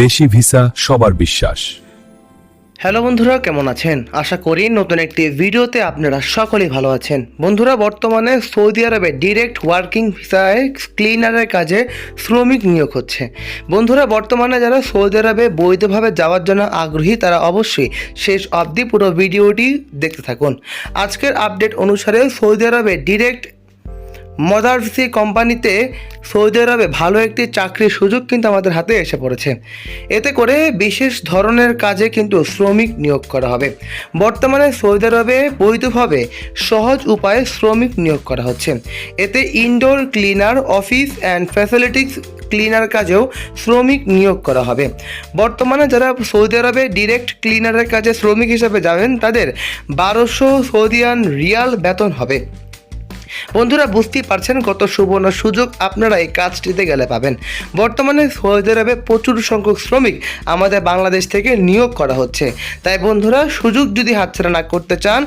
দেশি ভিসা সবার বিশ্বাস। হ্যালো বন্ধুরা, কেমন আছেন? আশা করি নতুন একটি ভিডিওতে আপনারা সকলেই ভালো আছেন। বন্ধুরা, বর্তমানে সৌদি আরবে ডিরেক্ট ওয়ার্কিং ভিসায় ক্লিনারের কাজে শ্রমিক নিয়োগ হচ্ছে। বন্ধুরা, বর্তমানে যারা সৌদি আরবে বৈধভাবে যাওয়ার জন্য আগ্রহী তারা অবশ্যই শেষ অবধি পুরো ভিডিওটি দেখতে থাকুন। আজকের আপডেট অনুসারে সৌদি আরবে ডিরেক্ট মদারসি কোম্পানিতে সৌদি আরবে ভালো একটি চাকরির সুযোগ কিন্তু আমাদের হাতে এসে পড়েছে। এতে করে বিশেষ ধরনের কাজে কিন্তু শ্রমিক নিয়োগ করা হবে। বর্তমানে সৌদি আরবে বৈধভাবে সহজ উপায়ে শ্রমিক নিয়োগ করা হচ্ছে। এতে indoor cleaner, office and facilities cleaner কাজেও শ্রমিক নিয়োগ করা হবে। বর্তমানে যারা সৌদি আরবে ডিরেক্ট ক্লিনারের কাজে শ্রমিক হিসেবে যাবেন তাদের 1200 সৌদিয়ান রিয়াল বেতন হবে। বন্ধুরা, বুঝতেই পারছেন কত সুবর্ণ সুযোগ আপনারা এই কাজটিতে গেলে পাবেন। বর্তমানে সৌদি আরবে প্রচুর সংখ্যক শ্রমিক আমাদের বাংলাদেশ থেকে নিয়োগ করা হচ্ছে। তাই বন্ধুরা, সুযোগ যদি হাতছাড়া না করতে চান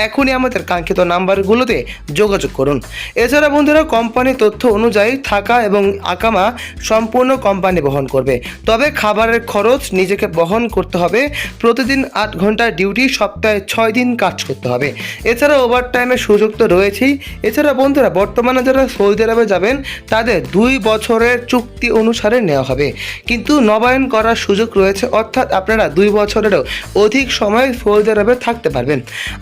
এখনই আমাদের কাঙ্ক্ষিত নাম্বারগুলোতে যোগাযোগ করুন। এছাড়া বন্ধুরা, কোম্পানি তথ্য অনুযায়ী থাকা এবং আকামা সম্পূর্ণ কোম্পানি বহন করবে। তবে খাবারের খরচ নিজেকে বহন করতে হবে। প্রতিদিন 8 ঘন্টা ডিউটি, সপ্তাহে 6 দিন কাজ করতে হবে। এছাড়া ওভারটাইমের সুযোগ তো রয়েছেই। এছাড়া বন্ধুরা, বর্তমানে যারা সৌদি আরবে যাবেন তাদের 2 বছরের চুক্তি অনুসারে নেওয়া হবে, কিন্তু নবায়ন করার সুযোগ রয়েছে, অর্থাৎ আপনারা 2 বছরেরও অধিক সময় সৌদি আরবে থাকতে পারবেন।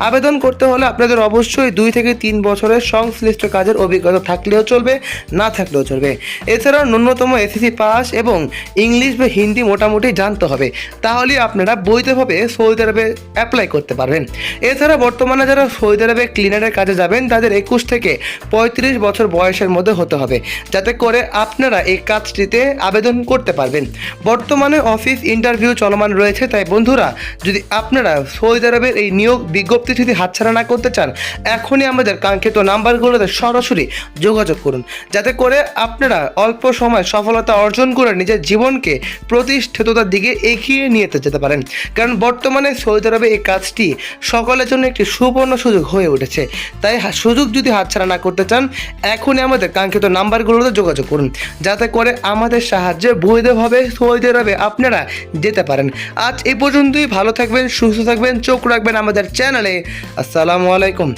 আবেদন করতে হলে আপনাদের অবশ্যই 2 থেকে 3 বছরের সংশ্লিষ্ট কাজের অভিজ্ঞতা থাকলেও চলবে, না থাকলেও চলবে। এছাড়াও ন্যূনতম এসএসসি পাস এবং ইংলিশ বা হিন্দি মোটামুটি জানতে হবে, তাহলেই আপনারা বৈধভাবে সৌদি আরবে অ্যাপ্লাই করতে পারবেন। এছাড়া বর্তমানে যারা সৌদি আরবে ক্লিনারের কাজে যাবেন তাদের 21 থেকে 35 বছর বয়সের মধ্যে হতে হবে, যাতে করে আপনারা এই কাজটিতে আবেদন করতে পারবেন। বর্তমানে অফিস ইন্টারভিউ চলমান রয়েছে। তাই বন্ধুরা, যদি আপনারা সৌদি আরবের এই নিয়োগ বিজ্ঞপ্তি যদি হাতছাড়া না করতে চান এখনই আমাদের কাঙ্ক্ষিত নাম্বারগুলোতে সরাসরি যোগাযোগ করুন, যাতে করে আপনারা অল্প সময় সফলতা অর্জন করে নিজের জীবনকে প্রতিষ্ঠিততার দিকে এগিয়ে নিয়ে যেতে পারেন। কারণ বর্তমানে সৌদি আরবে এই কাজটি সকলের জন্য একটি সুবর্ণ সুযোগ হয়ে উঠেছে। তাই সুযোগ যদি হাতছাড়া না করতে চান এখনই আমাদের কাঙ্ক্ষিত নাম্বারগুলোতে যোগাযোগ করুন, যাতে করে আমাদের সাহায্যে বৈধভাবে সৌদি আরবে আপনারা যেতে পারেন। আজ এই পর্যন্তই। ভালো থাকবেন, সুস্থ থাকবেন, চোখ রাখবেন আমাদের চ্যানেলে। আসসালামু আলাইকুম।